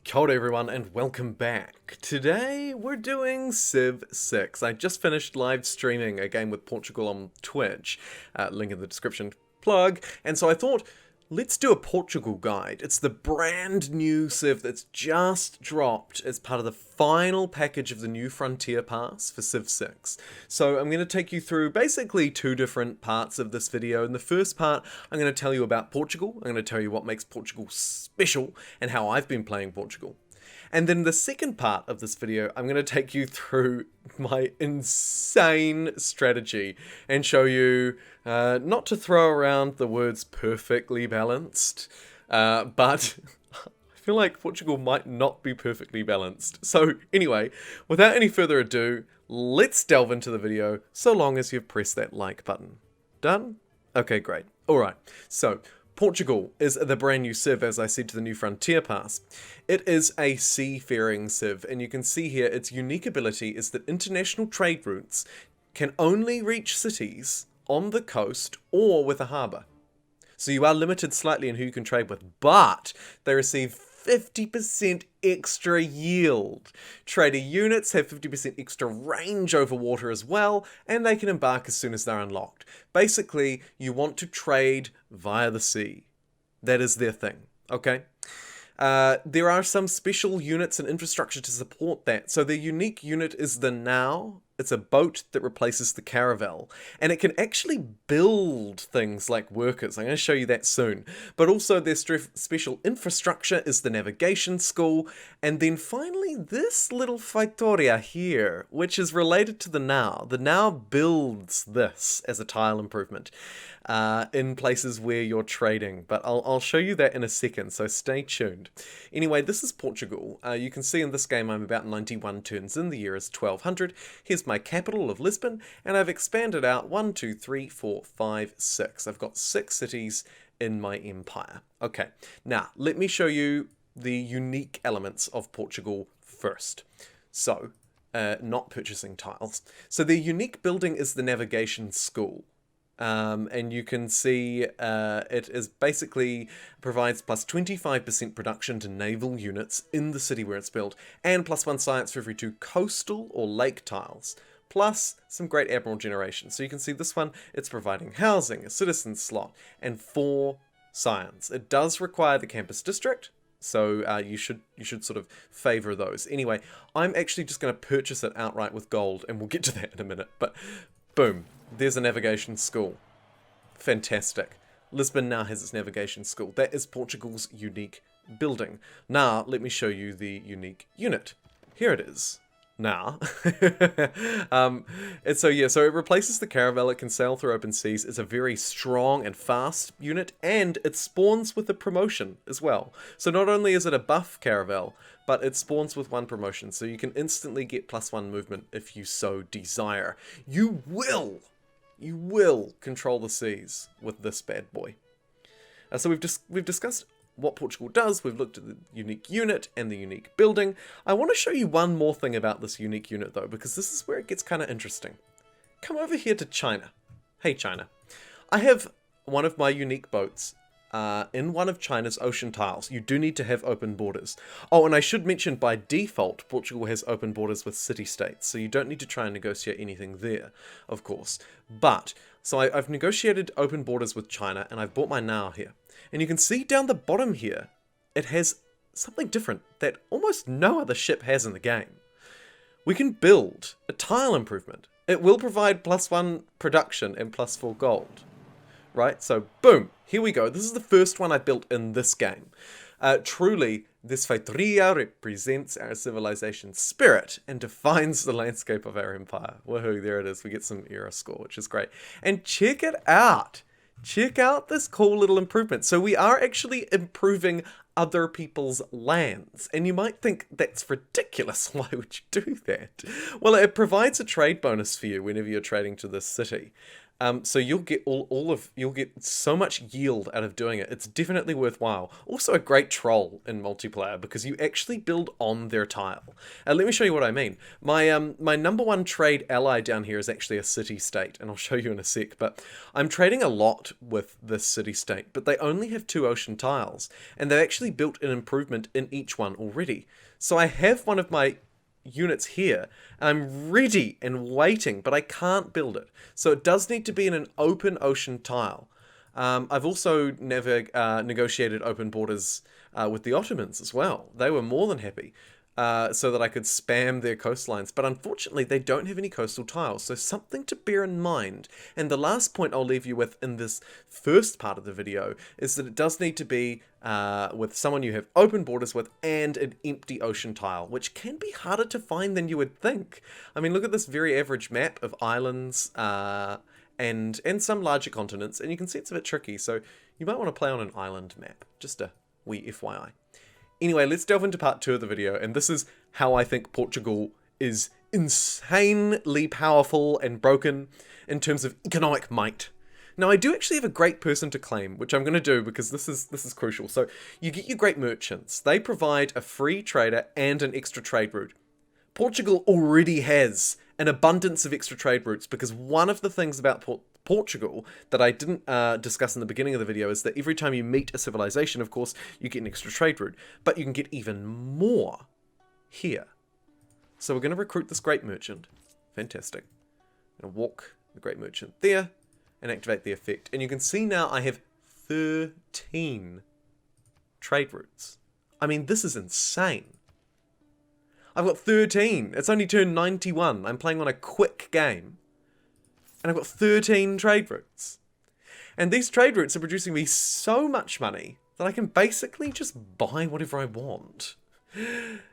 Kia ora everyone and welcome back. Today we're doing Civ 6. I just finished live streaming a game with Portugal on Twitch, link in the description, plug, and so I thought, let's do a Portugal guide. It's the brand new Civ that's just dropped as part of the final package of the new Frontier Pass for Civ 6. So I'm going to take you through basically two different parts of this video. In the first part, I'm going to tell you about Portugal. I'm going to tell you what makes Portugal special and how I've been playing Portugal. And then the second part of this video, I'm going to take you through my insane strategy and show you, not to throw around the words perfectly balanced, but I feel like Portugal might not be perfectly balanced. So anyway, without any further ado, let's delve into the video, so long as you've pressed that like button. Done? Okay, great. Alright, so Portugal is the brand new Civ, as I said, to the new Frontier Pass. It is a seafaring Civ, and you can see here its unique ability is that international trade routes can only reach cities on the coast or with a harbour. So you are limited slightly in who you can trade with, but they receive 50% extra yield. Trader units have 50% extra range over water as well, and they can embark as soon as they're unlocked. Basically, you want to trade via the sea. That is their thing, okay? There are some special units and infrastructure to support that. So the unique unit is the Now. It's a boat that replaces the caravel, and it can actually build things like workers. I'm going to show you that soon. But also their special infrastructure is the navigation school, and then finally this little Feitoria here, which is related to the Now. The Now builds this as a tile improvement in places where you're trading, but I'll show you that in a second, so stay tuned. Anyway, this is Portugal. You can see in this game I'm about 91 turns in, the year is 1200. Here's my capital of Lisbon, and I've expanded out 1, 2, 3, 4, 5, 6. I've got 6 cities in my empire. Okay, now let me show you the unique elements of Portugal first. So, not purchasing tiles. So the unique building is the navigation school. And you can see it is basically provides plus 25% production to naval units in the city where it's built, and plus 1 science for every 2 coastal or lake tiles, plus some great admiral generation. So you can see this one, it's providing housing, a citizen slot, and 4 science. It does require the campus district, so you should sort of favor those. Anyway, I'm actually just going to purchase it outright with gold, and we'll get to that in a minute, but boom. There's a navigation school. Fantastic. Lisbon now has its navigation school. That is Portugal's unique building. Now, let me show you the unique unit. Here it is. Now. So it replaces the caravel. It can sail through open seas. It's a very strong and fast unit, and it spawns with a promotion as well. So not only is it a buff caravel, but it spawns with 1 promotion, so you can instantly get plus 1 movement if you so desire. You will control the seas with this bad boy. So we've discussed what Portugal does, we've looked at the unique unit and the unique building. I want to show you one more thing about this unique unit though, because this is where it gets kind of interesting. Come over here to China. Hey China. I have one of my unique boats in one of China's ocean tiles. You do need to have open borders. Oh, and I should mention by default, Portugal has open borders with city-states, so you don't need to try and negotiate anything there, of course. But, so I've negotiated open borders with China, and I've bought my Now here. And you can see down the bottom here, it has something different that almost no other ship has in the game. We can build a tile improvement. It will provide plus 1 production and plus 4 gold. Right, so boom, here we go. This is the first one I built in this game. Truly, this Feitoria represents our civilization spirit and defines the landscape of our empire. Woohoo, there it is. We get some era score, which is great. And check it out. Check out this cool little improvement. So we are actually improving other people's lands. And you might think that's ridiculous. Why would you do that? Well, it provides a trade bonus for you whenever you're trading to this city. So you'll get you'll get so much yield out of doing it. It's definitely worthwhile. Also a great troll in multiplayer because you actually build on their tile. Let me show you what I mean. My number one trade ally down here is actually a city-state, and I'll show you in a sec, but I'm trading a lot with this city-state, but they only have 2 ocean tiles, and they've actually built an improvement in each one already. So I have one of my units here, and I'm ready and waiting, but I can't build it. So it does need to be in an open ocean tile. I've also never negotiated open borders with the Ottomans as well. They were more than happy. So that I could spam their coastlines. But unfortunately, they don't have any coastal tiles, so something to bear in mind. And the last point I'll leave you with in this first part of the video is that it does need to be with someone you have open borders with and an empty ocean tile, which can be harder to find than you would think. I mean, look at this very average map of islands and some larger continents, and you can see it's a bit tricky, so you might want to play on an island map. Just a wee FYI. Anyway, let's delve into part 2 of the video, and this is how I think Portugal is insanely powerful and broken in terms of economic might. Now, I do actually have a great person to claim, which I'm going to do because this is crucial. So, you get your great merchants. They provide a free trader and an extra trade route. Portugal already has an abundance of extra trade routes because one of the things about Portugal that I didn't discuss in the beginning of the video is that every time you meet a civilization, of course, you get an extra trade route, but you can get even more here. So we're going to recruit this great merchant. Fantastic. I'm going to walk the great merchant there and activate the effect. And you can see now I have 13 trade routes. I mean, this is insane. I've got 13. It's only turned 91. I'm playing on a quick game. And I've got 13 trade routes. And these trade routes are producing me so much money that I can basically just buy whatever I want.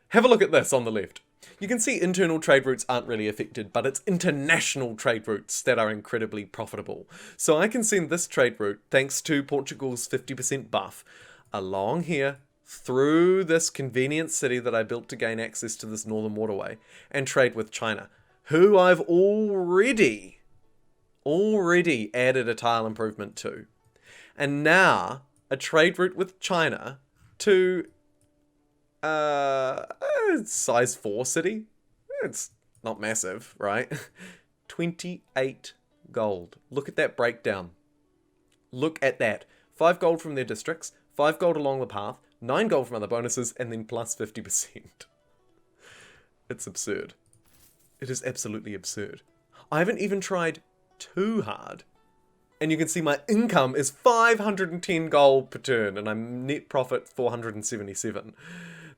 Have a look at this on the left. You can see internal trade routes aren't really affected, but it's international trade routes that are incredibly profitable. So I can send this trade route, thanks to Portugal's 50% buff, along here, through this convenient city that I built to gain access to this northern waterway, and trade with China, who I've already added a tile improvement to. And now, a trade route with China to size 4 city. It's not massive, right? 28 gold. Look at that breakdown. Look at that. 5 gold from their districts, 5 gold along the path, 9 gold from other bonuses, and then plus 50%. It's absurd. It is absolutely absurd. I haven't even tried too hard. And you can see my income is 510 gold per turn, and I'm net profit 477.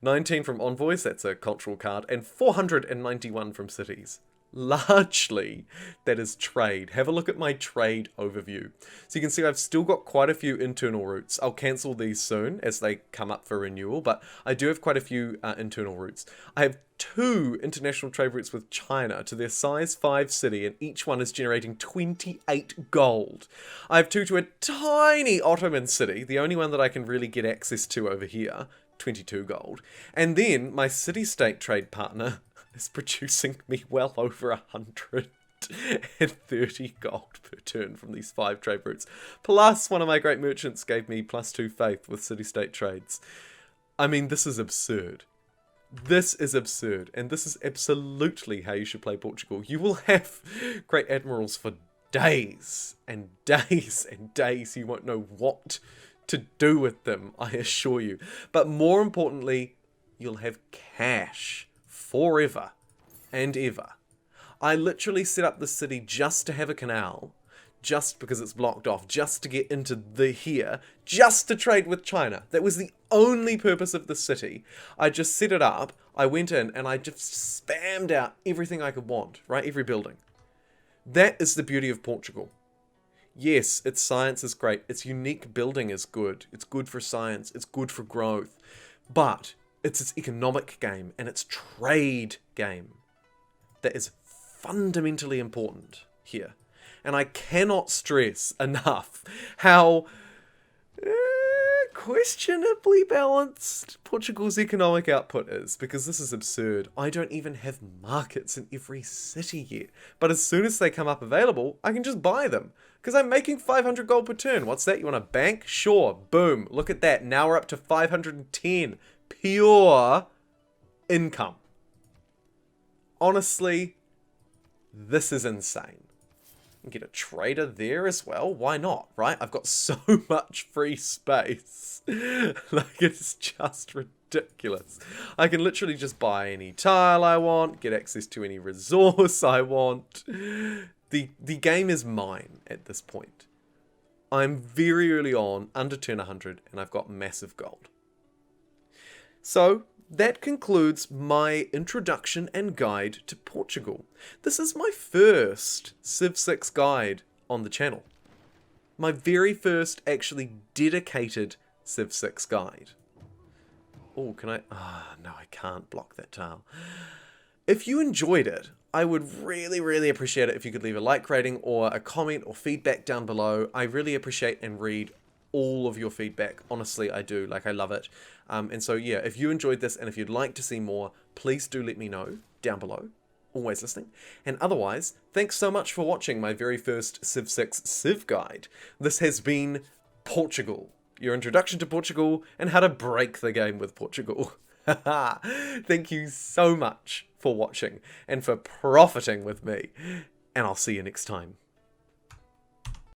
19 from envoys, that's a cultural card, and 491 from cities. Largely, that is trade. Have a look at my trade overview. So you can see I've still got quite a few internal routes. I'll cancel these soon as they come up for renewal, but I do have quite a few internal routes. I have 2 international trade routes with China to their size 5 city, and each one is generating 28 gold. I have 2 to a tiny Ottoman city, the only one that I can really get access to over here, 22 gold. And then my city-state trade partner is producing me well over 130 gold per turn from these 5 trade routes. Plus, one of my great merchants gave me +2 faith with city-state trades. I mean, this is absurd. This is absurd, and this is absolutely how you should play Portugal. You will have great admirals for days and days and days. You won't know what to do with them, I assure you. But more importantly, you'll have cash forever and ever. I literally set up the city just to have a canal, just because it's blocked off, just to get into the here, just to trade with China. That was the only purpose of the city. I just set it up, I went in, and I just spammed out everything I could want, right? Every building. That is the beauty of Portugal. Yes, its science is great, its unique building is good, it's good for science, it's good for growth, but it's its economic game and its trade game that is fundamentally important here. And I cannot stress enough how questionably balanced Portugal's economic output is, because this is absurd. I don't even have markets in every city yet. But as soon as they come up available, I can just buy them. Because I'm making 500 gold per turn. What's that? You want a bank? Sure. Boom. Look at that. Now we're up to 510. Pure income. Honestly, this is insane. Get a trader there as well. Why not, right? I've got so much free space. Like, it's just ridiculous. I can literally just buy any tile I want, get access to any resource I want. The game is mine at this point. I'm very early on, under turn 100, and I've got massive gold. So, that concludes my introduction and guide to Portugal. This is my first Civ 6 guide on the channel. My very first actually dedicated Civ 6 guide. Oh, can I? No, I can't block that tile. If you enjoyed it, I would really, really appreciate it if you could leave a like rating or a comment or feedback down below. I really appreciate and read all of your feedback. Honestly, I do. Like, I love it. And so, yeah, if you enjoyed this and if you'd like to see more, please do let me know down below. Always listening. And otherwise, thanks so much for watching my very first Civ 6 Civ guide. This has been Portugal, your introduction to Portugal and how to break the game with Portugal. Thank you so much for watching and for profiting with me. And I'll see you next time.